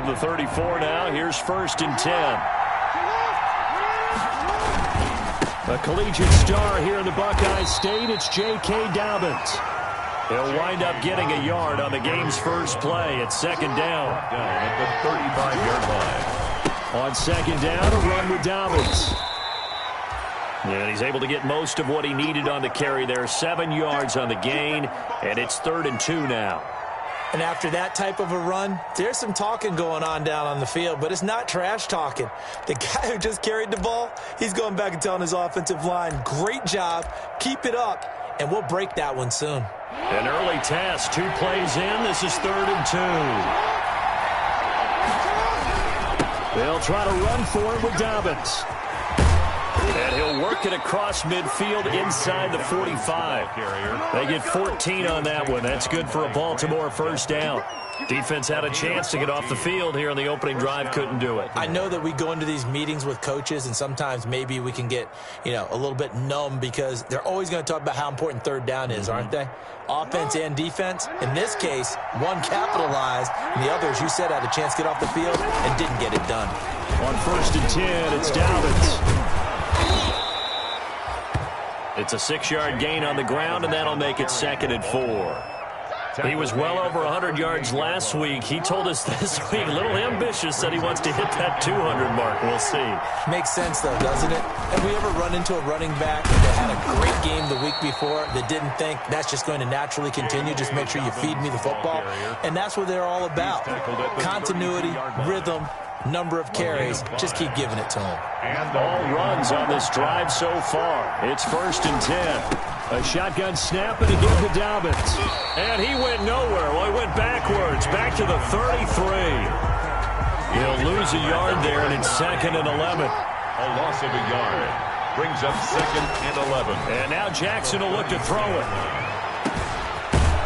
from the 34 now. Here's 1st and 10. A collegiate star here in the Buckeye State, it's xJAydAsDaDDy4x's. He'll wind up getting a yard on the game's first play at 2nd down. Down at the 35-yard line. On 2nd down, a run with Dobbins. And he's able to get most of what he needed on the carry there. 7 yards on the gain, and it's 3rd and 2 now. And after that type of a run, there's some talking going on down on the field, but it's not trash talking. The guy who just carried the ball, he's going back and telling his offensive line, great job, keep it up, and we'll break that one soon. An early test, 2 plays in, this is 3rd and 2. They'll try to run for it with Dobbins. And he'll work it across midfield inside the 45. They get 14 on that one. That's good for a Baltimore 1st down. Defense had a chance to get off the field here on the opening drive, couldn't do it. I know that we go into these meetings with coaches, and sometimes maybe we can get, a little bit numb because they're always going to talk about how important 3rd down is, aren't they? Offense and defense. In this case, one capitalized, and the other, as you said, had a chance to get off the field and didn't get it done. On 1st and 10, it's Dobbins. It's a 6-yard gain on the ground, and that'll make it 2nd and 4. He was well over 100 yards last week. He told us this week, a little ambitious, that he wants to hit that 200 mark. We'll see. Makes sense, though, doesn't it? Have we ever run into a running back that had a great game the week before that didn't think that's just going to naturally continue? Just make sure you feed me the football. And that's what they're all about. Continuity, rhythm, number of carries. Just keep giving it to him. And all runs on this drive so far. It's 1st and 10. A shotgun snap and again to Dobbins. And he went nowhere. Well, he went backwards, back to the 33. He'll lose a yard there, and it's 2nd and 11. A loss of a yard brings up 2nd and 11. And now Jackson will look to throw it.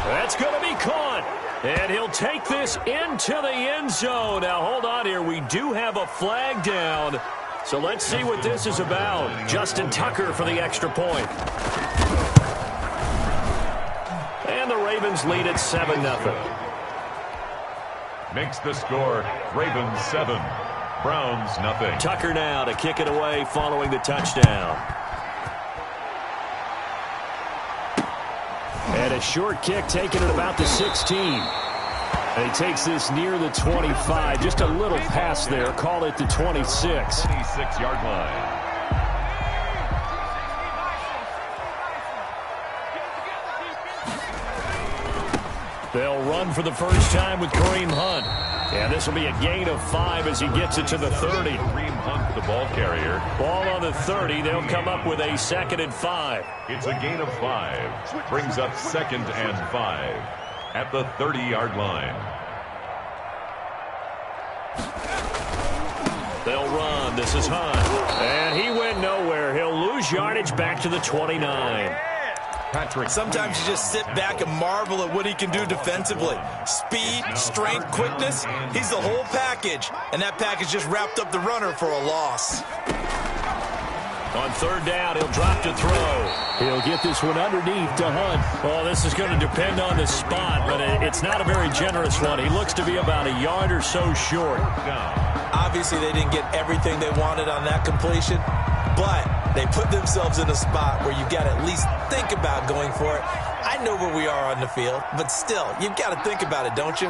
That's going to be caught. And he'll take this into the end zone. Now, hold on here. We do have a flag down. So let's see what this is about. Justin Tucker for the extra point. And the Ravens lead at 7-0. Makes the score Ravens 7, Browns nothing. Tucker now to kick it away following the touchdown. And a short kick taken at about the 16. And he takes this near the 25. Just a little pass there. Call it the 26. 26-yard line. They'll run for the first time with Kareem Hunt. And this will be a gain of 5 as he gets it to the 30. Kareem Hunt, the ball carrier. Ball on the 30. They'll come up with a 2nd and 5. It's a gain of 5. Brings up 2nd and 5 at the 30-yard line. They'll run. This is Hunt. And he went nowhere. He'll lose yardage back to the 29. Patrick, sometimes you just sit back and marvel at what he can do defensively. Speed, strength, quickness, he's the whole package. And that package just wrapped up the runner for a loss. On 3rd down, he'll drop to throw. He'll get this one underneath to Hunt. Well, this is going to depend on the spot, but it's not a very generous one. He looks to be about a yard or so short. Obviously, they didn't get everything they wanted on that completion, but they put themselves in a spot where you've got to at least think about going for it. I know where we are on the field, but still, you've got to think about it, don't you?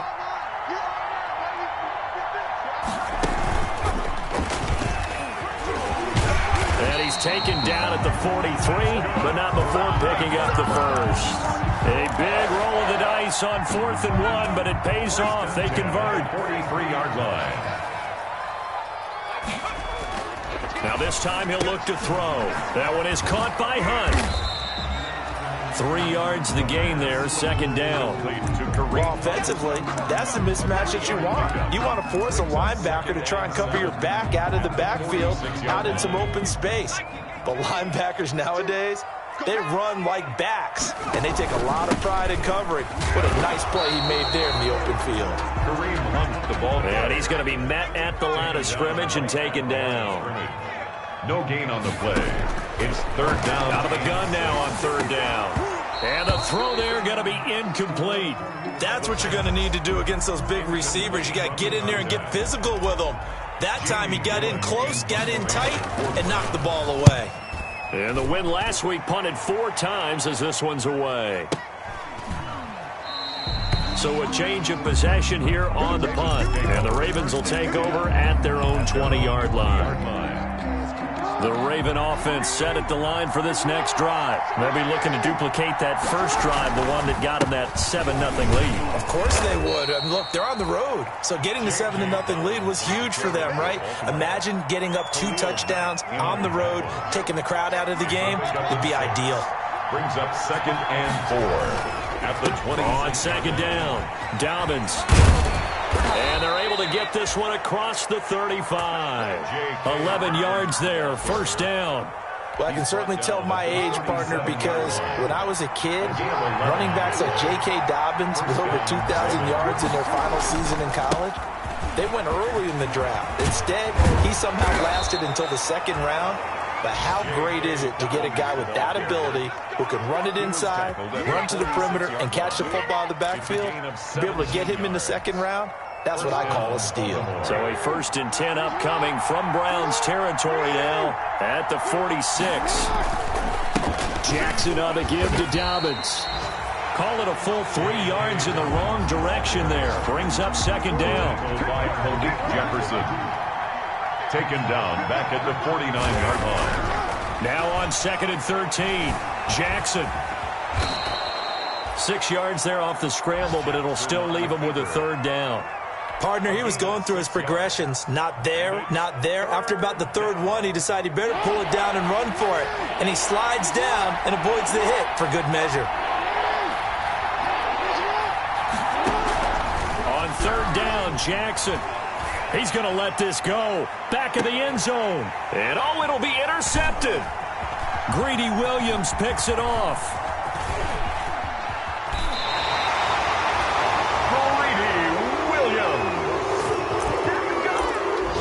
And he's taken down at the 43, but not before picking up the first. A big roll of the dice on 4th and 1, but it pays off. They convert. 43-yard line. Now this time he'll look to throw. That one is caught by Hunt. 3 yards the gain there, 2nd down. Well, offensively, that's the mismatch that you want. You want to force a linebacker to try and cover your back out of the backfield, out in some open space. But linebackers nowadays, they run like backs, and they take a lot of pride in covering. What a nice play he made there in the open field. Kareem Hunt, the ball. And he's going to be met at the line of scrimmage and taken down. No gain on the play. It's 3rd down. Out of the gun now on 3rd down. And the throw there going to be incomplete. That's what you're going to need to do against those big receivers. You got to get in there and get physical with them. That time he got in close, got in tight, and knocked the ball away. And the win last week punted 4 times as this one's away. So a change of possession here on the punt. And the Ravens will take over at their own 20-yard line. The Raven offense set at the line for this next drive. They'll be looking to duplicate that first drive, the one that got them that 7-0 lead. Of course they would. I mean, look, they're on the road. So getting the 7-0 lead was huge for them, right? Imagine getting up 2 touchdowns on the road, taking the crowd out of the game. Would be ideal. Brings up 2nd and 4 at the 20. On 2nd down, Dobbins. And they're able to get this one across the 35. 11 yards there, 1st down. Well, I can certainly tell my age, partner, because when I was a kid, running backs like J.K. Dobbins with over 2,000 yards in their final season in college, they went early in the draft. Instead, he somehow lasted until the 2nd round. But how great is it to get a guy with that ability who can run it inside, run to the perimeter, and catch the football in the backfield? To be able to get him in the 2nd round, that's what I call a steal. So a 1st and 10 upcoming from Browns territory now at the 46. Jackson on the give to Dobbins. Call it a full 3 yards in the wrong direction there. Brings up 2nd down. By Malik Jefferson. Taken down back at the 49-yard line. Now on 2nd and 13. Jackson. 6 yards there off the scramble, but it'll still leave him with a 3rd down. Partner, he was going through his progressions. Not there, not there. After about the 3rd one, he decided he better pull it down and run for it. And he slides down and avoids the hit for good measure. On 3rd down, Jackson. He's going to let this go. Back of the end zone. And oh, it'll be intercepted. Greedy Williams picks it off. Greedy Williams.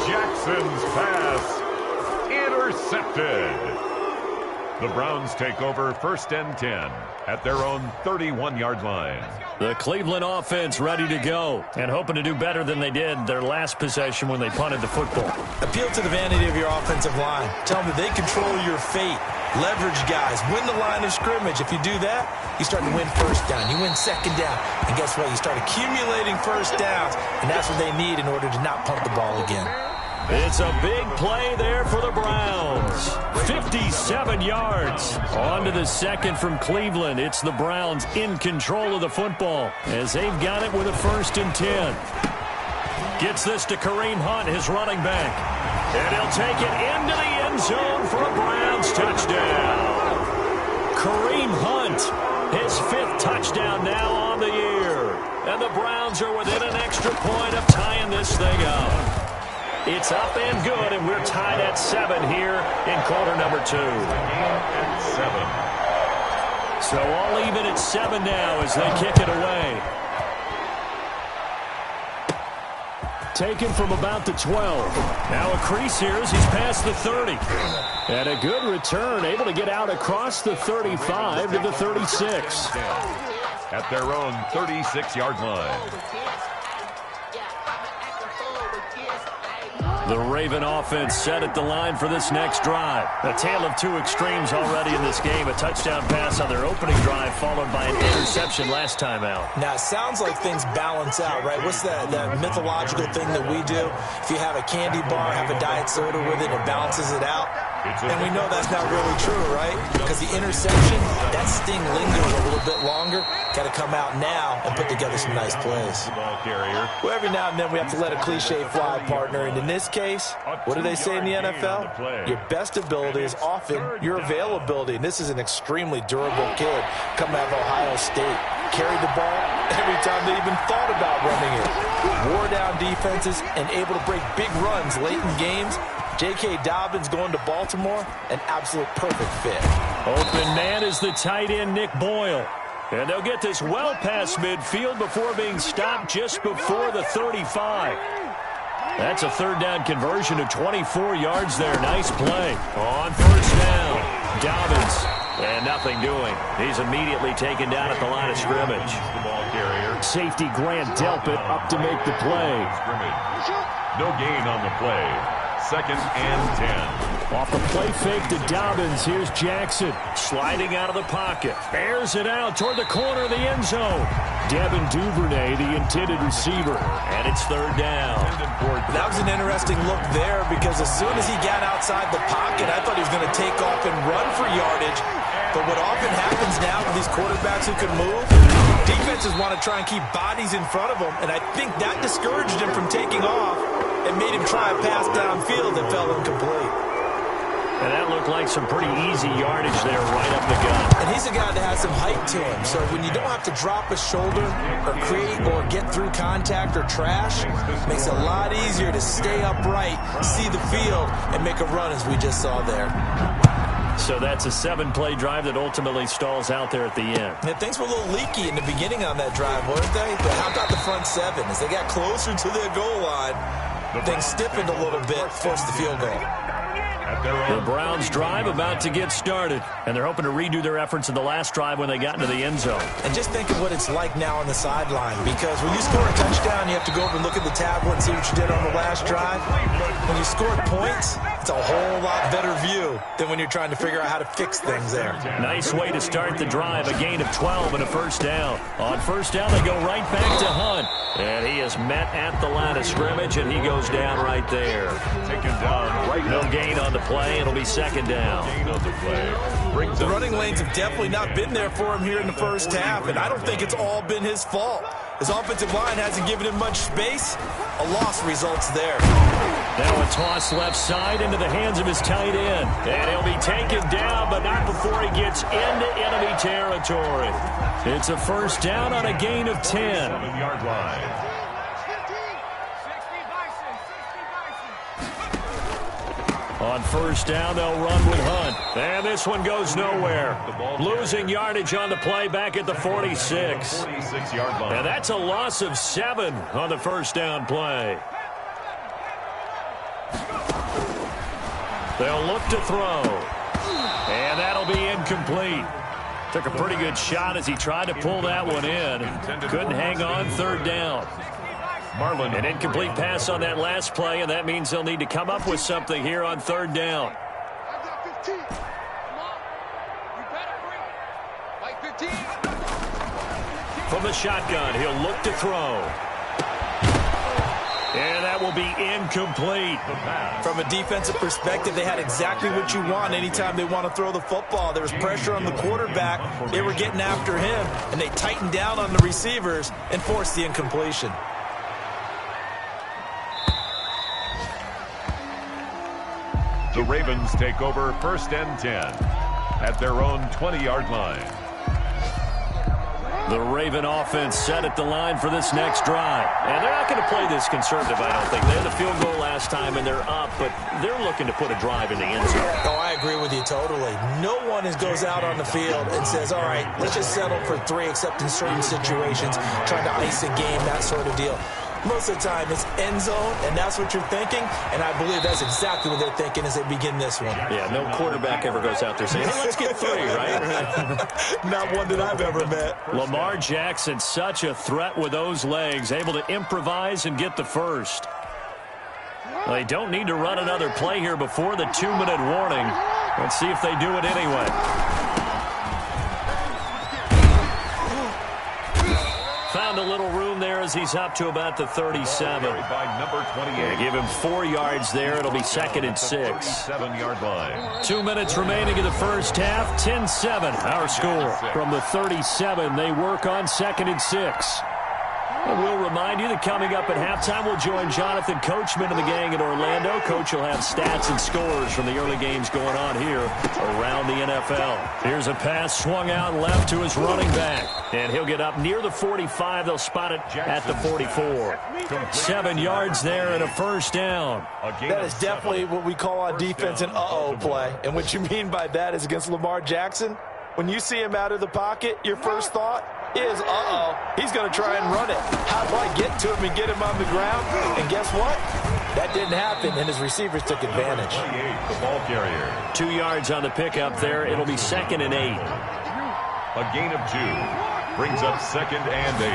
Jackson's pass intercepted. The Browns take over 1st and 10 at their own 31-yard line. The Cleveland offense ready to go and hoping to do better than they did their last possession when they punted the football. Appeal to the vanity of your offensive line. Tell them they control your fate. Leverage guys. Win the line of scrimmage. If you do that, you start to win 1st down. You win 2nd down. And guess what? You start accumulating 1st downs. And that's what they need in order to not punt the ball again. It's a big play there for the Browns. 57 yards. On to the 2nd from Cleveland. It's the Browns in control of the football as they've got it with a 1st and 10. Gets this to Kareem Hunt, his running back. And he'll take it into the end zone for a Browns touchdown. Kareem Hunt, his 5th touchdown now on the year. And the Browns are within an extra point of tying this thing up. It's up and good, and we're tied at 7 here in quarter number 2. 7. So all even at 7 now as they kick it away. Taken from about the 12. Now a crease here as he's past the 30. And a good return, able to get out across the 35 to the 36. At their own 36-yard line. The Raven offense set at the line for this next drive. A tale of 2 extremes already in this game. A touchdown pass on their opening drive followed by an interception last time out. Now, it sounds like things balance out, right? What's that mythological thing that we do? If you have a candy bar, have a diet soda with it, it balances it out. And we know that's not really true, right? Because the interception, that sting lingers a little bit longer. Got to come out now and put together some nice plays. Well, every now and then we have to let a cliche fly, partner. And in this case, what do they say in the NFL? Your best ability is often your availability. And this is an extremely durable kid coming out of Ohio State. Carried the ball every time they even thought about running it. Wore down defenses and able to break big runs late in games. J.K. Dobbins going to Baltimore, an absolute perfect fit. Open man is the tight end, Nick Boyle. And they'll get this well past midfield before being stopped just before the 35. That's a 3rd down conversion of 24 yards there. Nice play. On 1st down, Dobbins And nothing doing. He's immediately taken down at the line of scrimmage. The ball carrier. Safety Grant Delpit up to make the play. No gain on the play. 2nd and 10. Off the play fake to Dobbins. Here's Jackson sliding out of the pocket. Airs it out toward the corner of the end zone. Devin Duvernay, the intended receiver. And it's 3rd down. That was an interesting look there because as soon as he got outside the pocket, I thought he was going to take off and run for yardage. But what often happens now with these quarterbacks who can move, defenses want to try and keep bodies in front of them, and I think that discouraged him from taking off and made him try a pass downfield that fell incomplete. And that looked like some pretty easy yardage there right up the gut. And he's a guy that has some height to him, so when you don't have to drop a shoulder or create or get through contact or trash, it makes it a lot easier to stay upright, see the field, and make a run as we just saw there. So that's a 7-play drive that ultimately stalls out there at the end. And things were a little leaky in the beginning on that drive, weren't they? But how about the front 7? As they got closer to their goal line, things stiffened a little bit, forced the field goal. The Browns drive about to get started, and they're hoping to redo their efforts in the last drive when they got into the end zone. And just think of what it's like now on the sideline, because when you score a touchdown, you have to go over and look at the tablet and see what you did on the last drive. When you scored points, it's a whole lot better view than when you're trying to figure out how to fix things there. Nice way to start the drive, a gain of 12 and a 1st down. On 1st down, they go right back to Hunt. And he is met at the line of scrimmage, and he goes down right there. Taken down right. No gain on the play. It'll be 2nd down. Gain on the play. The running lanes have definitely not been there for him here in the first half, and I don't think it's all been his fault. His offensive line hasn't given him much space. A loss results there. Now a toss left side into the hands of his tight end. And he'll be taken down, but not before he gets into enemy territory. It's a 1st down on a gain of 10. 7-yard line. On 1st down, they'll run with Hunt. And this one goes nowhere. Losing yardage on the play back at the 46. 46-yard line. And that's a loss of 7 on the 1st down play. They'll look to throw. And that'll be incomplete. Took a pretty good shot as he tried to pull that one in. Couldn't hang on 3rd down. An incomplete pass on that last play, and that means they'll need to come up with something here on 3rd down. From the shotgun, he'll look to throw. And that will be incomplete. From a defensive perspective, they had exactly what you want anytime they want to throw the football. There was pressure on the quarterback. They were getting after him, and they tightened down on the receivers and forced the incompletion. The Ravens take over 1st and 10 at their own 20-yard line. The Raven offense set at the line for this next drive. And they're not going to play this conservative, I don't think. They had the field goal last time, and they're up, but they're looking to put a drive in the end zone. Oh, I agree with you totally. No one goes out on the field and says, all right, let's just settle for 3, except in certain situations, trying to ice a game, that sort of deal. Most of the time, it's end zone, and that's what you're thinking, and I believe that's exactly what they're thinking as they begin this one. Yeah, no quarterback ever goes out there saying, hey, let's get 3, right? Not one that I've ever met. Lamar Jackson, such a threat with those legs, able to improvise and get the 1st. Well, they don't need to run another play here before the 2-minute warning. Let's see if they do it anyway. Found a little room there as he's up to about the 37. By number 28. Give him 4 yards there. It'll be 2nd and 6. 7-yard line. 2 minutes remaining in the first half. 10-7, our score. From the 37, they work on 2nd and 6. And we'll remind you that coming up at halftime, we'll join Jonathan Coachman and the gang in Orlando. Coach will have stats and scores from the early games going on here around the NFL. Here's a pass swung out left to his running back. And he'll get up near the 45. They'll spot it at the 44. 7 yards there and a 1st down. That is definitely what we call on defense an uh-oh play. And what you mean by that is against Lamar Jackson, when you see him out of the pocket, your first thought is, uh-oh, he's going to try and run it. How do I get to him and get him on the ground? And guess what? That That didn't happen, and his receivers took advantage. The ball carrier. 2 yards on the pickup there. It'll be 2nd and 8. A gain of 2. Brings up 2nd and 8.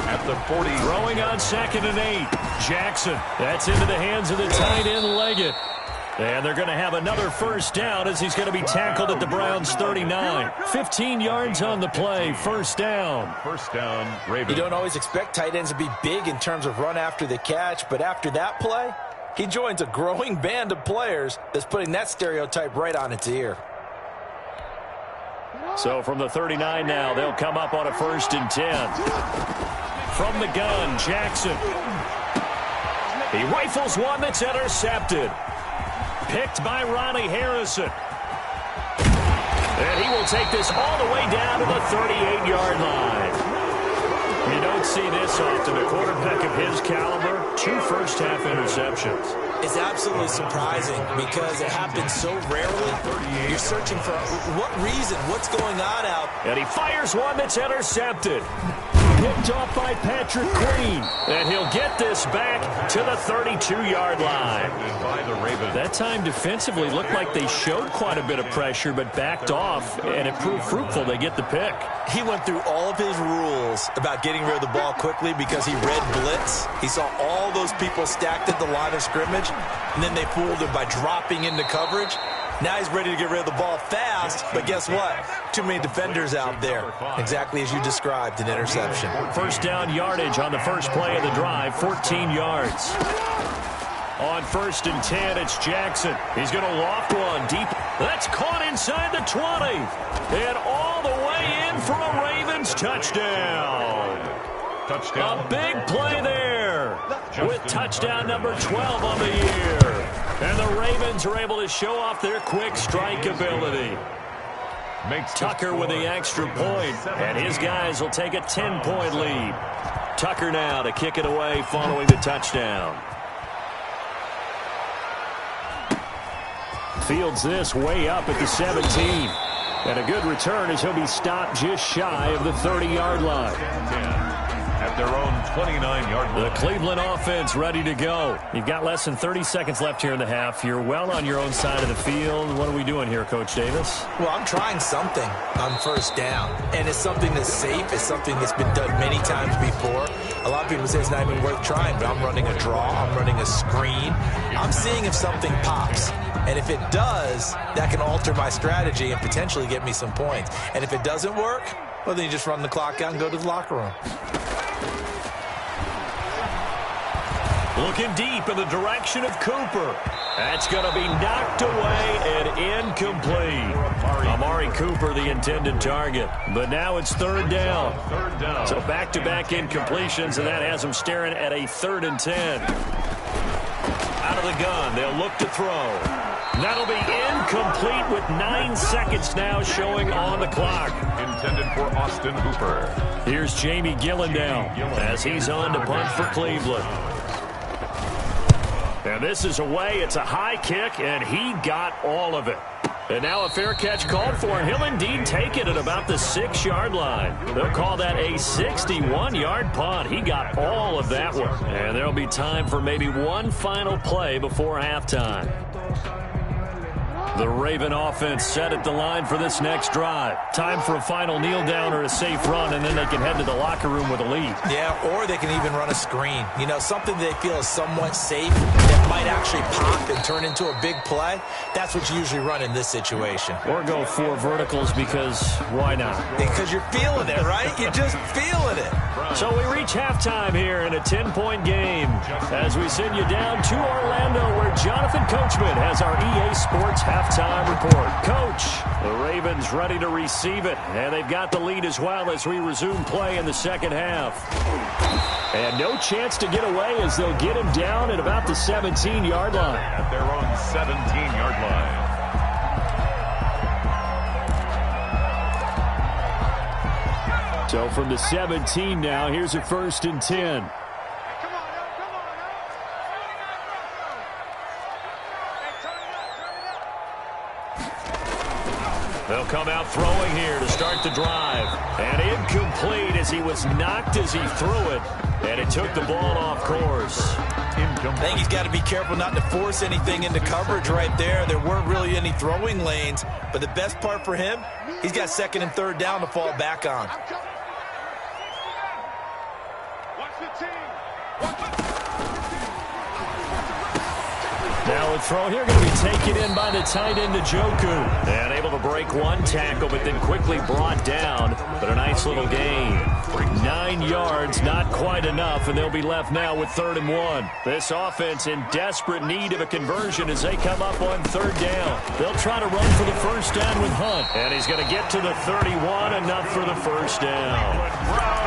At the 40. Throwing on 2nd and 8. Jackson. That's into the hands of the tight end, Leggett. And they're going to have another first down as he's going to be tackled at the Browns' 39. 15 yards on the play. First down. First down, Ravens. You don't always expect tight ends to be big in terms of run after the catch, but after that play, he joins a growing band of players that's putting that stereotype right on its ear. So from the 39 now, they'll come up on a 1st and 10. From the gun, Jackson. He rifles one that's intercepted. Picked by Ronnie Harrison. And he will take this all the way down to the 38-yard line. You don't see this often. A quarterback of his caliber, 2 first-half interceptions. It's absolutely surprising because it happens so rarely. You're searching for what reason, what's going on out. And he fires one that's intercepted. Picked off by Patrick Queen. And he'll get this back to the 32-yard line. That time defensively looked like they showed quite a bit of pressure but backed off, and it proved fruitful. They get the pick. He went through all of his rules about getting rid of the ball quickly because he read blitz. He saw all those people stacked at the line of scrimmage, and then they fooled him by dropping into coverage. Now he's ready to get rid of the ball fast, but guess what? Too many defenders out there. Exactly as you described, an interception. First down yardage on the first play of the drive, 14 yards. On 1st and 10, it's Jackson. He's going to loft one deep. That's caught inside the 20. And all the way in for a Ravens touchdown. Touchdown. A big play there with touchdown number 12 on the year. And the Ravens are able to show off their quick strike ability. Tucker with the extra point, and his guys will take a 10-point lead. Tucker now to kick it away following the touchdown. Fields this way up at the 17. And a good return as he'll be stopped just shy of the 30-yard line. At their own 29-yard line. The Cleveland offense ready to go. You've got less than 30 seconds left here in the half. You're well on your own side of the field. What are we doing here, Coach Davis? Well, I'm trying something on first down, and it's something that's safe. It's something that's been done many times before. A lot of people say it's not even worth trying, but I'm running a draw. I'm running a screen. I'm seeing if something pops. And if it does, that can alter my strategy and potentially get me some points. And if it doesn't work, well, then you just run the clock out and go to the locker room. Looking deep in the direction of Cooper. That's going to be knocked away and incomplete. Amari Cooper, the intended target. But now it's 3rd down. So back-to-back incompletions, and that has them staring at a 3rd and 10. Out of the gun, they'll look to throw. That'll be incomplete with 9 seconds now showing on the clock. Intended for Austin Hooper. Here's Jamie Gillendow as he's on to punt for Cleveland. And this is away. It's a high kick, and he got all of it. And now a fair catch called for, and he'll indeed take it at about the 6-yard line. They'll call that a 61-yard punt. He got all of that one. And there'll be time for maybe one final play before halftime. The Raven offense set at the line for this next drive. Time for a final kneel down or a safe run, and then they can head to the locker room with a lead. Yeah, or they can even run a screen. You know, something they feel is somewhat safe that might actually pop and turn into a big play. That's what you usually run in this situation. Or go 4 verticals because why not? Because you're feeling it, right? You're just feeling it. So we reach halftime here in a 10-point game as we send you down to Orlando where Jonathan Coachman has our EA Sports halftime report. Coach, the Ravens ready to receive it, and they've got the lead as well as we resume play in the second half. And no chance to get away as they'll get him down at about the 17-yard line. At their own 17-yard line. So from the 17 now, here's a 1st and 10. They'll come out throwing here to start the drive. And incomplete as he was knocked as he threw it. And it took the ball off course. I think he's got to be careful not to force anything into coverage right there. There weren't really any throwing lanes. But the best part for him, he's got second and third down to fall back on. Now a throw here going to be taken in by the tight end, Njoku. And able to break one tackle, but then quickly brought down. But a nice little gain. 9 yards, not quite enough, and they'll be left now with 3rd and 1. This offense in desperate need of a conversion as they come up on 3rd down. They'll try to run for the first down with Hunt. And he's going to get to the 31, enough for the first down.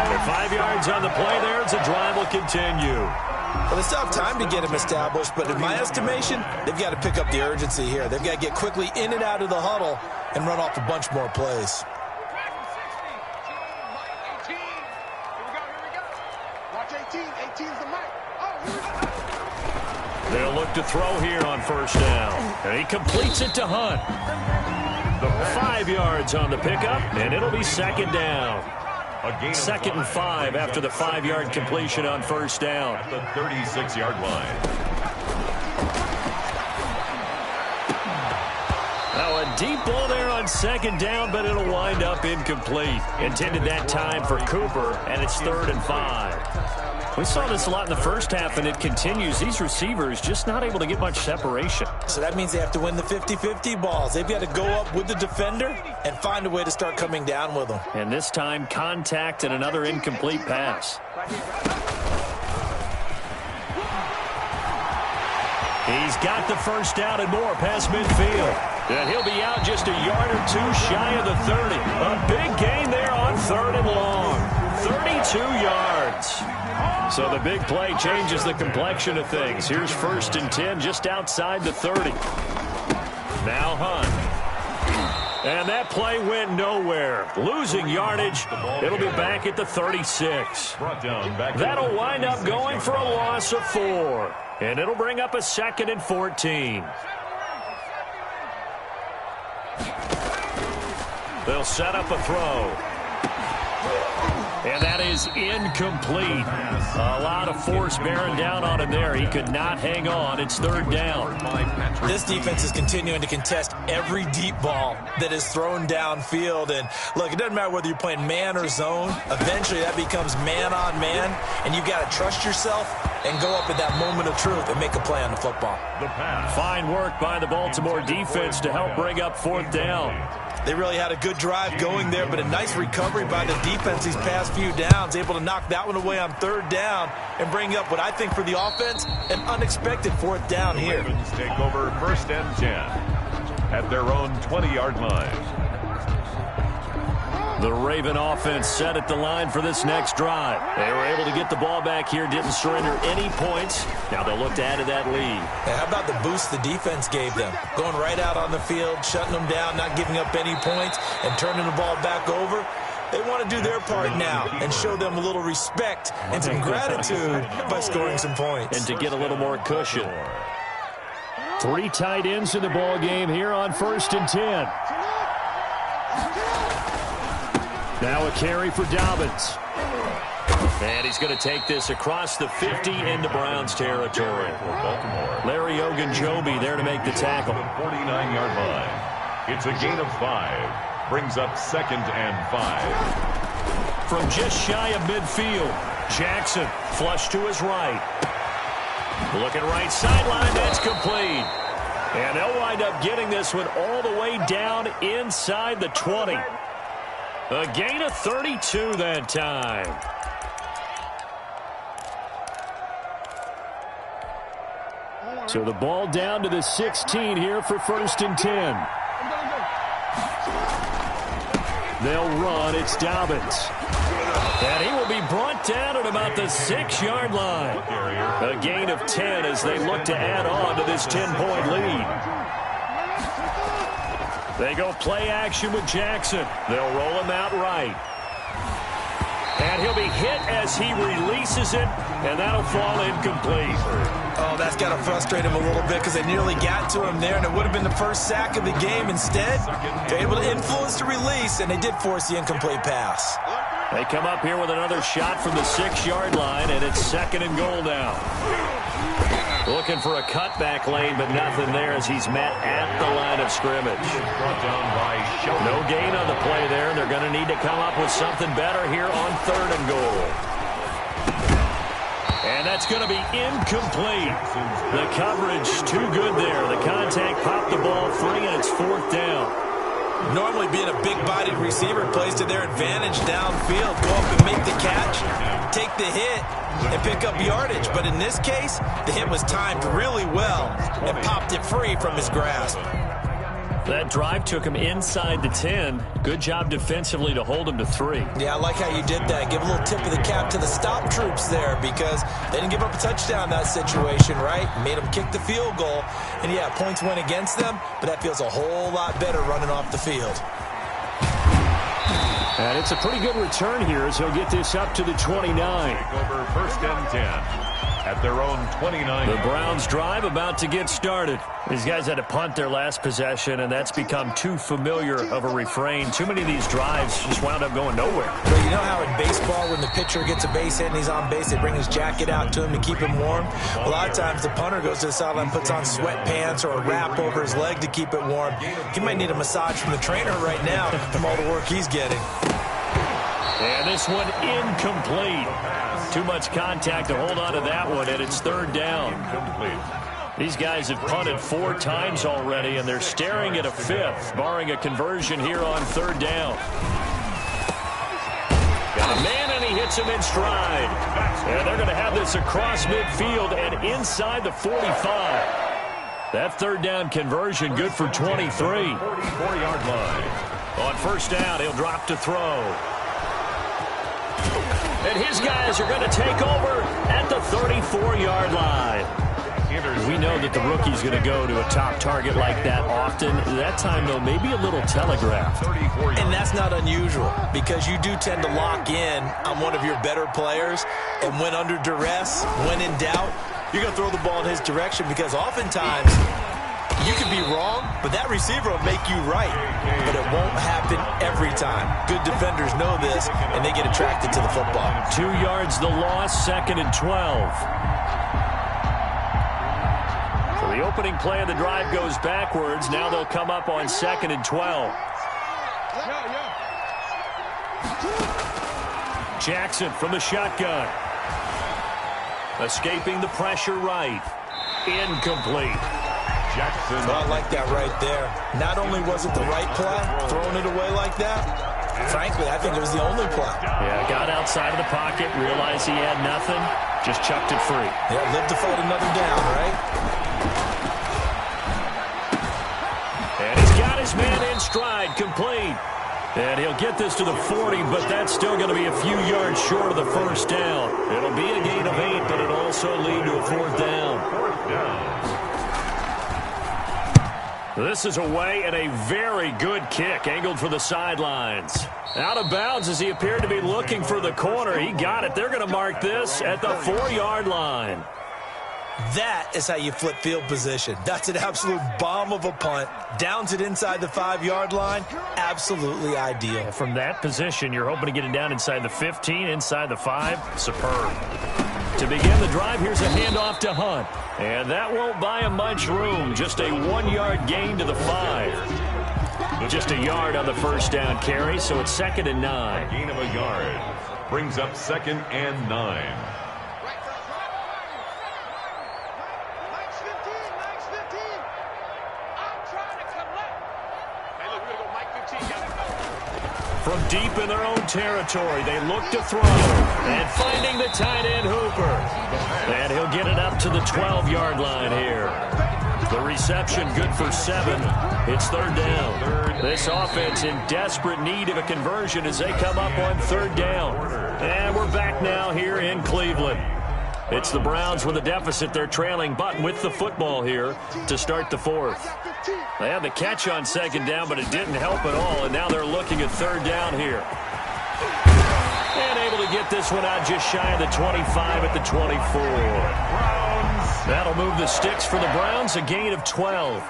With 5 yards on the play there, as the drive will continue. Well, they still have time to get him established, but in my estimation, they've got to pick up the urgency here. They've got to get quickly in and out of the huddle and run off a bunch more plays. They'll look to throw here on first down. And he completes it to Hunt. 5 yards on the pickup, and it'll be 2nd down. 2nd and 5 after the 5-yard completion on first down. At the 36-yard line. Now a deep ball there on 2nd down, but it'll wind up incomplete. Intended that time for Cooper, and it's 3rd and 5. We saw this a lot in the first half, and it continues. These receivers just not able to get much separation. So that means they have to win the 50-50 balls. They've got to go up with the defender and find a way to start coming down with them. And this time, contact and another incomplete pass. He's got the first down and more past midfield. And he'll be out just a yard or two shy of the 30. A big gain there on 3rd and long. 32 yards. So the big play changes the complexion of things. Here's 1st and 10 just outside the 30. Now Hunt. And that play went nowhere. Losing yardage. It'll be back at the 36. That'll wind up going for a loss of 4. And it'll bring up a 2nd and 14. They'll set up a throw. And that is incomplete. A lot of force bearing down on him there. He could not hang on. It's 3rd down. This defense is continuing to contest every deep ball that is thrown downfield. And look, it doesn't matter whether you're playing man or zone. Eventually that becomes man on man. And you've got to trust yourself and go up at that moment of truth and make a play on the football. Fine work by the Baltimore defense to help bring up 4th down. They really had a good drive going there, but a nice recovery by the defense these past few downs, able to knock that one away on 3rd down and bring up what I think for the offense, an unexpected 4th down here. Ravens take over 1st and 10 at their own 20-yard line. The Raven offense set at the line for this next drive. They were able to get the ball back here, didn't surrender any points. Now they'll look to add to that lead. Hey, how about the boost the defense gave them? Going right out on the field, shutting them down, not giving up any points, and turning the ball back over. They want to do their part now and show them a little respect and some gratitude by scoring some points. And to get a little more cushion. 3 tight ends in the ball game here on 1st and 10. Now a carry for Dobbins. And he's going to take this across the 50 into Browns territory. Larry Ogunjobi there to make the tackle. 49-yard line. It's a gain of 5. Brings up 2nd and 5. From just shy of midfield, Jackson flush to his right. Looking right sideline, that's complete. And they'll wind up getting this one all the way down inside the 20. A gain of 32 that time. So the ball down to the 16 here for 1st and 10. They'll run. It's Dobbins. And he will be brought down at about the 6-yard line. A gain of 10 as they look to add on to this 10-point lead. They go play action with Jackson. They'll roll him out right. And he'll be hit as he releases it, and that'll fall incomplete. Oh, that's got to frustrate him a little bit because they nearly got to him there, and it would have been the first sack of the game. Instead, they're able to influence the release, and they did force the incomplete pass. They come up here with another shot from the 6-yard line, and it's 2nd and goal now. Looking for a cutback lane, but nothing there as he's met at the line of scrimmage. No gain on the play there, and they're going to need to come up with something better here on 3rd and goal. And that's going to be incomplete. The coverage too good there. The contact popped the ball free, and it's 4th down. Normally being a big-bodied receiver plays to their advantage downfield. Go up and make the catch, take the hit, and pick up yardage. But in this case, the hit was timed really well and popped it free from his grasp. That drive took him inside the 10. Good job defensively to hold him to 3. Yeah, I like how you did that. Give a little tip of the cap to the stop troops there because they didn't give up a touchdown in that situation, right? Made them kick the field goal. And, yeah, points went against them, but that feels a whole lot better running off the field. And it's a pretty good return here as he'll get this up to the 29. Over 1st and 10. At their own 29. The Browns drive about to get started. These guys had to punt their last possession, and that's become too familiar of a refrain. Too many of these drives just wound up going nowhere. Well, you know how in baseball when the pitcher gets a base hit and he's on base, they bring his jacket out to him to keep him warm? A lot of times the punter goes to the sideline, puts on sweatpants or a wrap over his leg to keep it warm. He might need a massage from the trainer right now from all the work he's getting. And this one incomplete. Too much contact to hold on to that one, and it's 3rd down. These guys have punted 4 times already, and they're staring at a 5th, barring a conversion here on 3rd down. Got a man, and he hits him in stride. And they're going to have this across midfield and inside the 45. That 3rd down conversion good for 23. 44-yard line. On 1st down, he'll drop to throw. And his guys are going to take over at the 34-yard line. We know that the rookie's going to go to a top target like that often. That time, though, maybe a little telegraphed. And that's not unusual because you do tend to lock in on one of your better players. And when under duress, when in doubt, you're going to throw the ball in his direction because oftentimes you could be wrong, but that receiver will make you right. But it won't happen every time. Good defenders know this, and they get attracted to the football. 2 yards the loss, 2nd and 12. So the opening play of the drive goes backwards. Now they'll come up on 2nd and 12. Jackson from the shotgun. Escaping the pressure right. Incomplete. Jackson. Well, I like that right there. Not only was it the right play, throwing it away like that, frankly, I think it was the only play. Yeah, got outside of the pocket, realized he had nothing, just chucked it free. Yeah, live to fight another down, right? And he's got his man in stride, complete. And he'll get this to the 40, but that's still going to be a few yards short of the 1st down. It'll be a gain of 8, but it'll also lead to a 4th down. 4th down. This is away and a very good kick, angled for the sidelines. Out of bounds as he appeared to be looking for the corner. He got it. They're going to mark this at the 4-yard line. That is how you flip field position. That's an absolute bomb of a punt. Downs it inside the 5-yard line. Absolutely ideal. From that position, you're hoping to get it down inside the 15, inside the 5. Superb. To begin the drive, here's a handoff to Hunt. And that won't buy him much room. Just a 1-yard gain to the 5. Just a yard on the 1st down carry, so it's 2nd and 9. Gain of a yard brings up 2nd and 9. From deep in their own territory, they look to throw. And finding the tight end, Hooper. And he'll get it up to the 12-yard line here. The reception good for 7. It's 3rd down. This offense in desperate need of a conversion as they come up on 3rd down. And we're back now here in Cleveland. It's the Browns with a deficit. They're trailing, but with the football here to start the 4th. They had the catch on 2nd down, but it didn't help at all, and now they're looking at 3rd down here. And able to get this one out just shy of the 25 at the 24. Browns That'll move the sticks for the Browns, a gain of 12.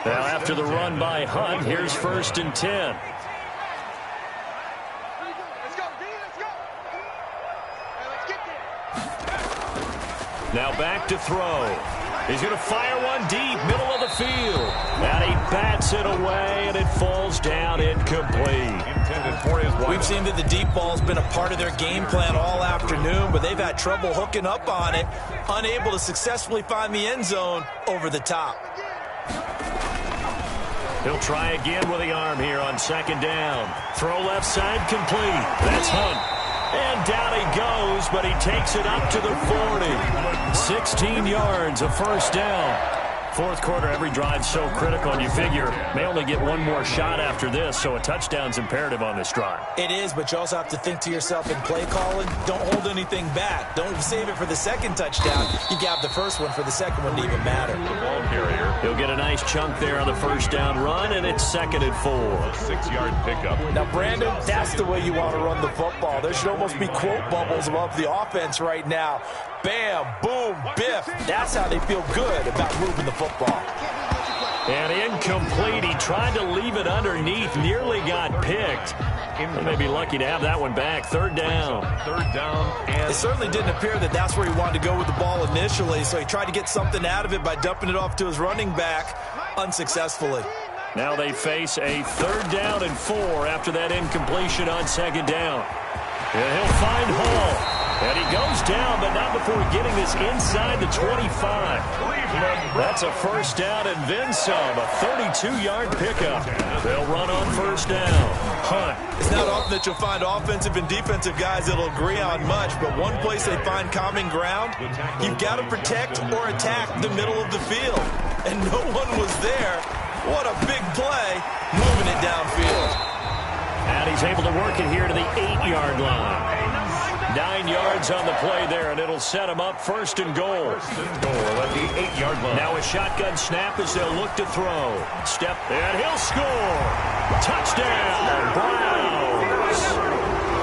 Now after the run by Hunt, here's 1st and 10. Now back to throw. He's going to fire one deep, middle of the field. And he bats it away, and it falls down incomplete. We've seen that the deep ball's been a part of their game plan all afternoon, but they've had trouble hooking up on it, unable to successfully find the end zone over the top. He'll try again with the arm here on 2nd down. Throw left side complete. That's Hunt. And down he goes, but he takes it up to the 40. 16 yards, a 1st down. 4th quarter, every drive so critical, and you figure may only get one more shot after this, so a touchdown's imperative on this drive. It is, but you also have to think to yourself in play calling, don't hold anything back. Don't save it for the 2nd touchdown. You got the 1st one for the 2nd one to even matter. The ball carrier. He'll get a nice chunk there on the 1st down run, and it's 2nd and 4. 6-yard pickup. Now, Brandon, that's the way you want to run the football. There should almost be quote bubbles above the offense right now. Bam, boom, biff. That's how they feel good about moving the football. And incomplete. He tried to leave it underneath, nearly got picked. They may be lucky to have that one back. 3rd down. 3rd down. And it certainly didn't appear that that's where he wanted to go with the ball initially, so he tried to get something out of it by dumping it off to his running back unsuccessfully. Now they face a 3rd down and 4 after that incompletion on 2nd down. And he'll find Hall. And he goes down, but not before getting this inside the 25. That's a 1st down and then some, a 32-yard pickup. They'll run on 1st down. Hunt. It's not often that you'll find offensive and defensive guys that'll agree on much, but one place they find common ground, you've got to protect or attack the middle of the field. And no one was there. What a big play, moving it downfield. And he's able to work it here to the 8-yard line. 9 yards on the play there, and it'll set him up 1st and goal. 1st and goal at the 8-yard line. Now a shotgun snap as they'll look to throw. Step, and he'll score. Touchdown, Browns.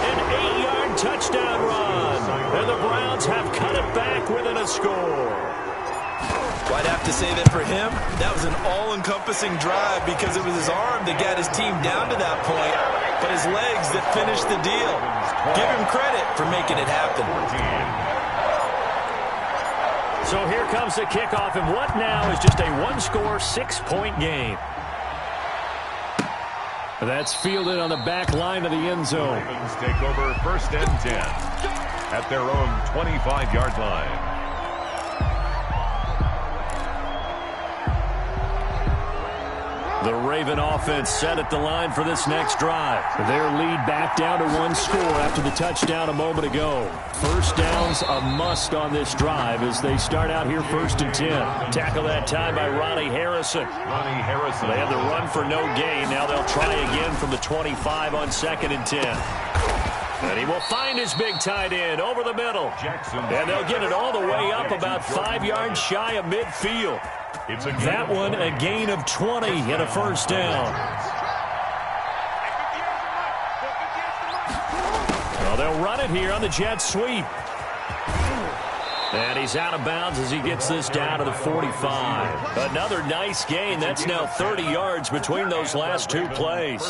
An 8-yard touchdown run. And the Browns have cut it back within a score. Well, I'd have to say that for him, that was an all-encompassing drive because it was his arm that got his team down to that point, but his legs that finished the deal. Give him credit for making it happen. So here comes the kickoff, and what now is just a one-score, 6-point game. That's fielded on the back line of the end zone. Ravens take over 1st and 10 at their own 25-yard line. The Raven offense set at the line for this next drive. Their lead back down to 1 score after the touchdown a moment ago. 1st down's a must on this drive as they start out here 1st and 10. Tackle that time by Ronnie Harrison. Ronnie Harrison. They had the run for no gain. Now they'll try again from the 25 on 2nd and 10. And he will find his big tight end over the middle. Jackson. And they'll get it all the way up about 5 yards shy of midfield. That one a gain of 20 and a 1st down. Well, they'll run it here on the jet sweep. And he's out of bounds as he gets this down to the 45. Another nice gain. That's now 30 yards between those last 2 plays.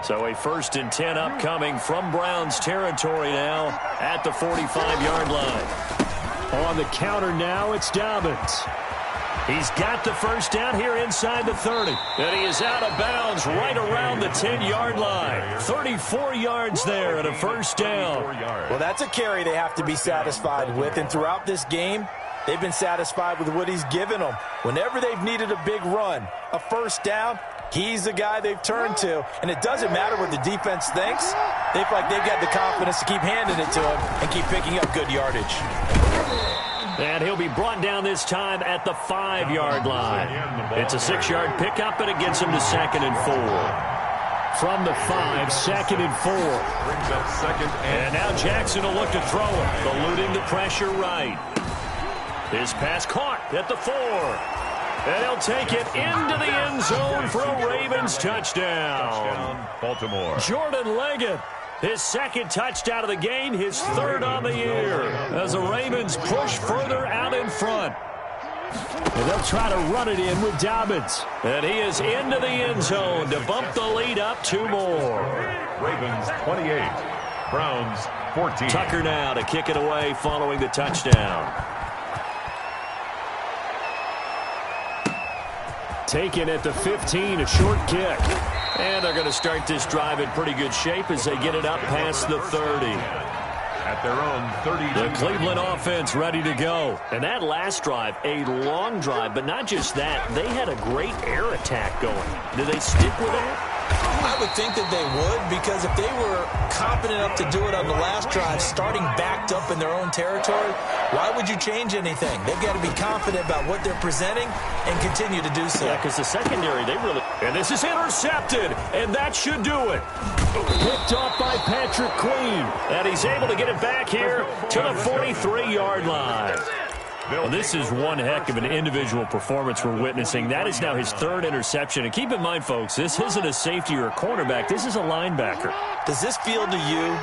So a 1st and 10 upcoming from Browns territory now at the 45-yard line. On the counter now, it's Dobbins. He's got the 1st down here inside the 30. And he is out of bounds right around the 10-yard line. 34 yards there and a 1st down. Well, that's a carry they have to be satisfied with. And throughout this game, they've been satisfied with what he's given them. Whenever they've needed a big run, a 1st down, he's the guy they've turned to. And it doesn't matter what the defense thinks. They feel like they've got the confidence to keep handing it to him and keep picking up good yardage. And he'll be brought down this time at the 5-yard line. It's a 6-yard pickup, and it gets him to 2nd and 4. From the 5, 2nd and 4. Brings up 2nd and now Jackson will look to throw it, eluding the pressure right. His pass caught at the 4. And he'll take it into the end zone for a Ravens touchdown. Baltimore. Jordan Leggett His second touchdown of the game, his third on the year, as the Ravens push further out in front. And they'll try to run it in with Dobbins. And he is into the end zone to bump the lead up 2 more. Ravens 28, Browns 14. Tucker now to kick it away following the touchdown. Taken at the 15, a short kick. And they're going to start this drive in pretty good shape as they get it up past the 30. At their own 30. The Cleveland offense ready to go. And that last drive, a long drive, but not just that. They had a great air attack going. Do they stick with it? I would think that they would, because if they were confident enough to do it on the last drive, starting backed up in their own territory, why would you change anything? They've got to be confident about what they're presenting and continue to do so. Yeah, because the secondary, they really... And this is intercepted, and that should do it. Picked off by Patrick Queen, and he's able to get it back here to the 43-yard line. Well, this is one heck of an individual performance we're witnessing. That is now his third interception. And keep in mind, folks, this isn't a safety or a cornerback. This is a linebacker. Does this feel to you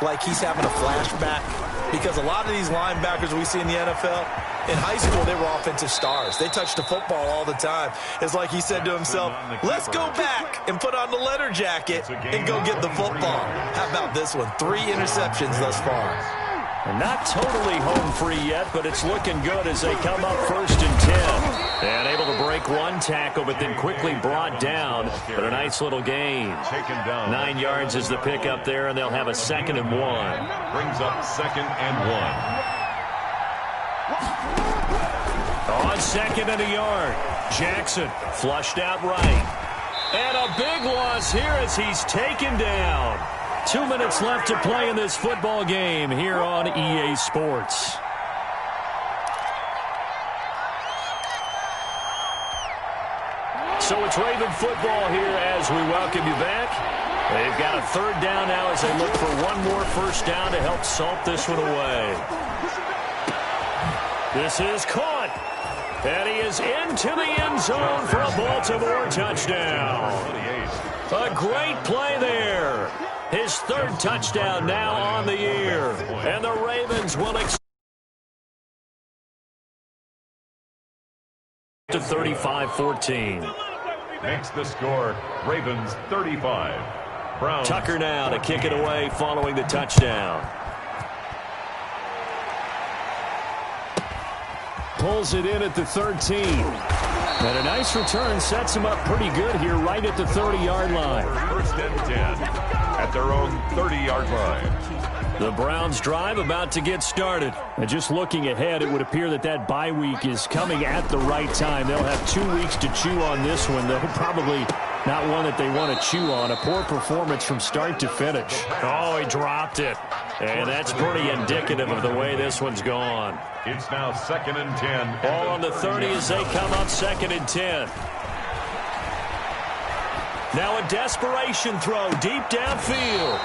like he's having a flashback? Because a lot of these linebackers we see in the NFL, in high school, they were offensive stars. They touched the football all the time. It's like he said to himself, let's go back and put on the letter jacket and go get the football. How about this one? 3 interceptions thus far. And not totally home free yet, but it's looking good as they come up 1st and 10. And able to break one tackle, but then quickly brought down for a nice little gain. 9 yards is the pickup there, and they'll have a 2nd and 1. Brings up 2nd and 1. On 2nd and a yard, Jackson flushed out right. And a big loss here as he's taken down. 2 minutes left to play in this football game here on EA Sports. So it's Raven football here as we welcome you back. They've got a 3rd down now as they look for one more 1st down to help salt this one away. This is caught. And he is into the end zone for a Baltimore touchdown. A great play there. His 3rd touchdown now on the year. And the Ravens will to 35-14. Makes the score Ravens 35. Browns. Tucker now to kick it away following the touchdown. Pulls it in at the 13. And a nice return sets him up pretty good here right at the 30-yard line. 1st and 10 at their own 30-yard line. The Browns drive about to get started. And just looking ahead, it would appear that that bye week is coming at the right time. They'll have 2 weeks to chew on this one, though probably not one that they want to chew on. A poor performance from start to finish. Oh, he dropped it. And that's pretty indicative of the way this one's gone. It's now 2nd and 10. Ball on the 30 as they come up 2nd and 10. Now a desperation throw deep downfield.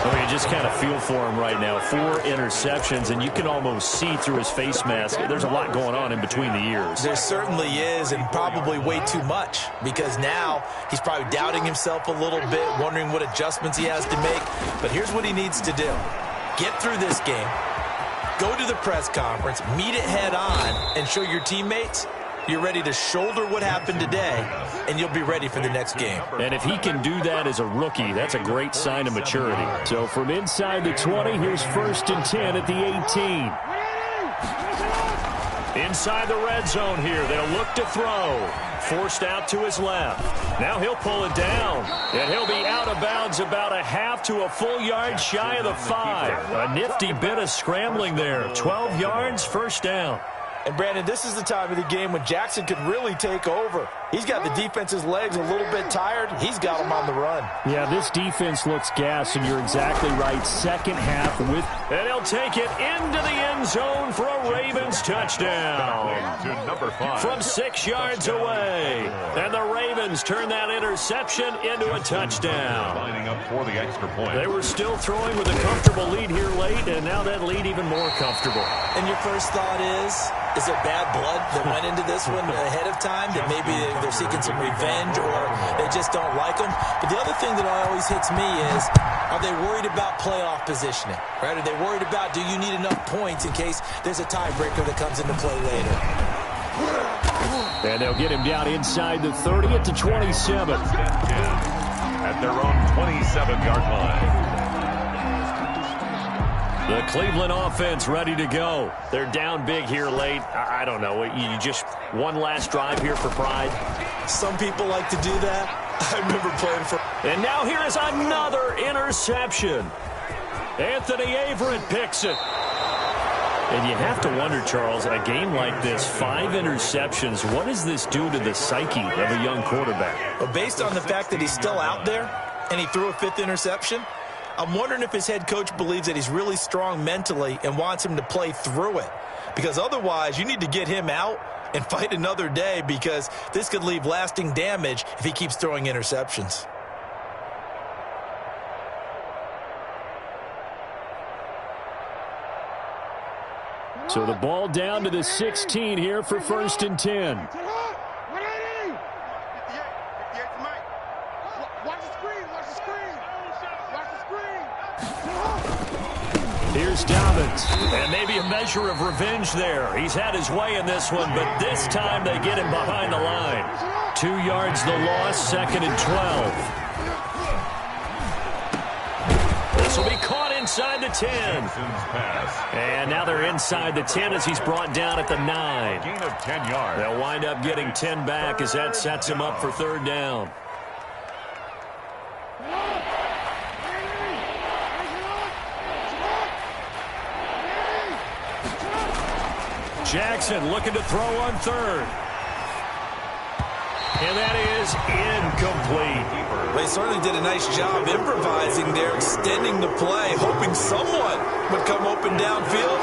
Oh, you just kind of feel for him right now. 4 interceptions, and you can almost see through his face mask. There's a lot going on in between the ears. There certainly is, and probably way too much, because now he's probably doubting himself a little bit, wondering what adjustments he has to make. But here's what he needs to do. Get through this game, go to the press conference, meet it head on, and show your teammates you're ready to shoulder what happened today, and you'll be ready for the next game. And if he can do that as a rookie, that's a great sign of maturity. So from inside the 20, here's 1st and 10 at the 18. Inside the red zone here, they'll look to throw. Forced out to his left. Now he'll pull it down, and he'll be out of bounds about a half to a full yard shy of the 5. A nifty bit of scrambling there. 12 yards, 1st down. And, Brandon, this is the time of the game when Jackson could really take over. He's got the defense's legs a little bit tired. He's got them on the run. Yeah, this defense looks gassed, and you're exactly right. 2nd half with... And he'll take it into the end zone for a Ravens touchdown. To number 5. From 6 yards away. And the Ravens Dobbins turned that interception into a touchdown. Lining up for the extra point. They were still throwing with a comfortable lead here late, and now that lead even more comfortable. And your first thought is there bad blood that went into this one ahead of time, that maybe they're seeking some revenge or they just don't like them? But the other thing that always hits me is, are they worried about playoff positioning? Right? Are they worried about, do you need enough points in case there's a tiebreaker that comes into play later? And they'll get him down inside the 30 at the 27. At their own 27-yard line. The Cleveland offense ready to go. They're down big here late. I don't know. You just one last drive here for pride. Some people like to do that. I remember playing for... And now here is another interception. Anthony Averett picks it. And you have to wonder, Charles, a game like this, 5 interceptions, what does this do to the psyche of a young quarterback? Well, based on the fact that he's still out there and he threw a 5th interception, I'm wondering if his head coach believes that he's really strong mentally and wants him to play through it. Because otherwise, you need to get him out and fight another day, because this could leave lasting damage if he keeps throwing interceptions. So the ball down to the 16 here for 1st and 10. Here's Dobbins. And maybe a measure of revenge there. He's had his way in this one, but this time they get him behind the line. 2 yards the loss, 2nd and 12. This will be caught inside the 10. And now they're inside the 10 as he's brought down at the 9. Gain of 10 yards. They'll wind up getting 10 back as that sets him up for 3rd down. Jackson looking to throw on 3rd. And that is incomplete. They certainly did a nice job improvising there, extending the play, hoping someone would come open downfield,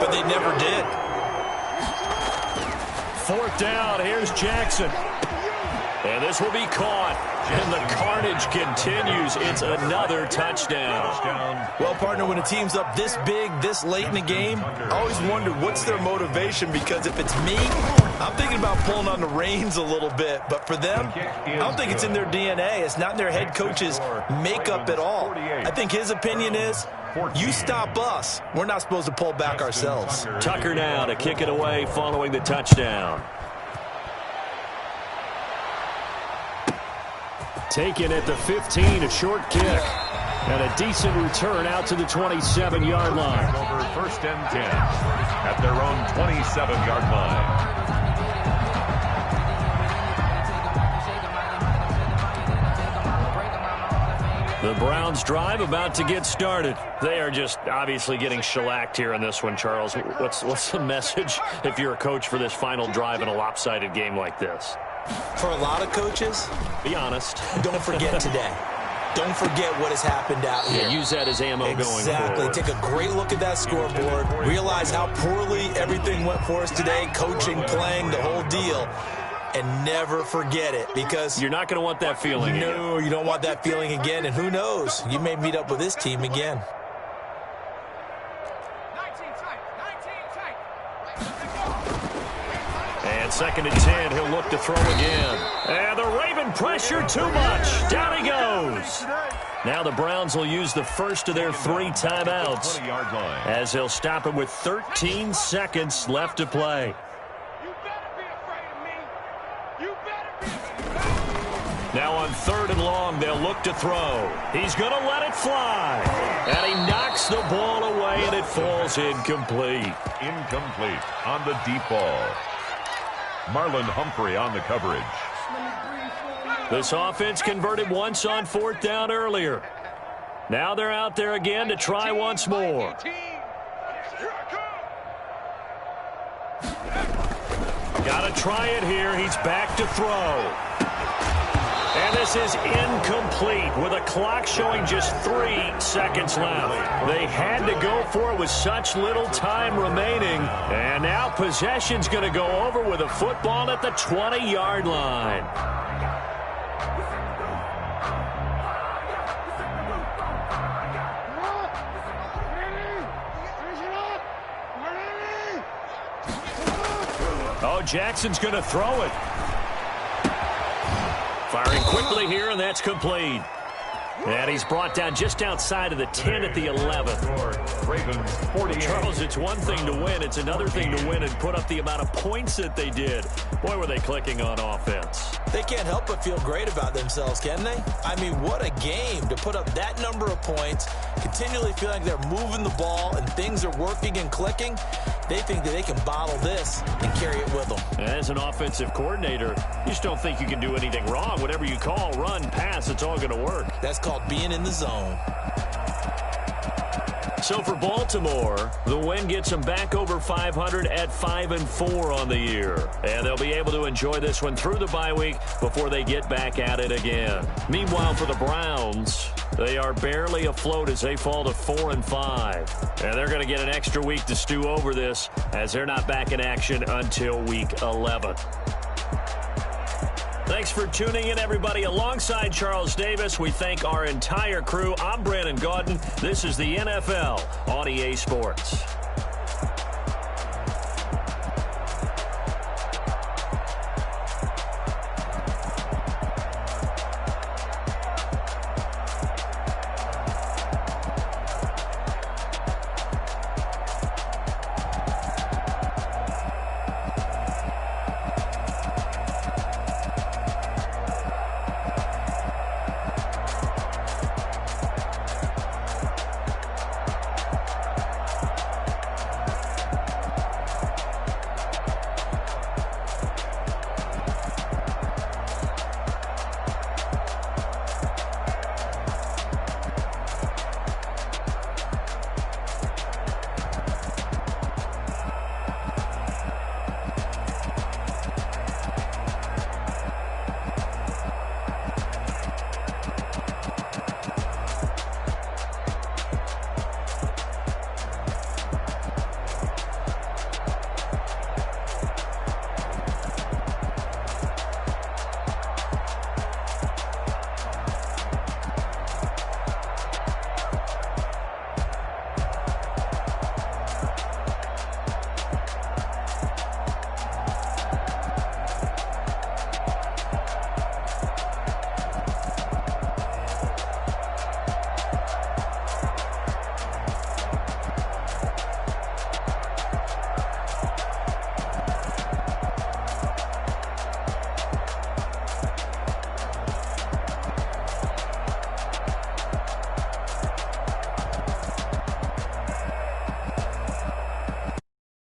but they never did. 4th down, here's Jackson. And this will be caught. And the carnage continues. It's another touchdown. Well, partner, when a team's up this big, this late in the game, I always wonder what's their motivation, because if it's me, I'm thinking about pulling on the reins a little bit. But for them, I don't think it's in their DNA. It's not in their head coach's makeup at all. I think his opinion is, you stop us, we're not supposed to pull back ourselves. Tucker now to kick it away following the touchdown. Taken at the 15, a short kick. And a decent return out to the 27-yard line. Over 1st and 10 at their own 27-yard line. The Browns drive about to get started. They are just obviously getting shellacked here in this one, Charles. What's the message if you're a coach for this final drive in a lopsided game like this? For a lot of coaches, be honest. Don't forget today. Don't forget what has happened out here. Yeah, use that as ammo going forward. Exactly. Take a great look at that scoreboard. Realize how poorly everything went for us today. Coaching, playing, the whole deal. And never forget it, because you're not going to want that feeling again. No, you don't want that feeling again. And who knows? You may meet up with this team again. And 2nd and 10, he'll look to throw again. And the Raven pressure too much. Down he goes. Now the Browns will use the first of their 3 timeouts, as they'll stop him with 13 seconds left to play. Now on 3rd and long, they'll look to throw. He's going to let it fly. And he knocks the ball away, and it falls incomplete. Incomplete on the deep ball. Marlon Humphrey on the coverage. This offense converted once on 4th down earlier. Now they're out there again to try once more. Got to try it here. He's back to throw. And this is incomplete with a clock showing just 3 seconds left. They had to go for it with such little time remaining. And now possession's going to go over with a football at the 20-yard line. Jackson's going to throw it. Firing quickly here, and that's complete. And he's brought down just outside of the 10 at the 11th. Ravens 48. Charles, it's one thing to win. It's another thing to win and put up the amount of points that they did. Boy, were they clicking on offense. They can't help but feel great about themselves, can they? I mean, what a game to put up that number of points, continually feel like they're moving the ball and things are working and clicking. They think that they can bottle this and carry it with them. As an offensive coordinator, you just don't think you can do anything wrong. Whatever you call, run, pass, it's all going to work. That's called being in the zone. So for Baltimore, the win gets them back over 500 at 5-4 on the year. And they'll be able to enjoy this one through the bye week before they get back at it again. Meanwhile, for the Browns, they are barely afloat as they fall to 4-5. And they're going to get an extra week to stew over this as they're not back in action until week 11. Thanks for tuning in, everybody. Alongside Charles Davis, we thank our entire crew. I'm Brandon Gaudin. This is the NFL on EA Sports.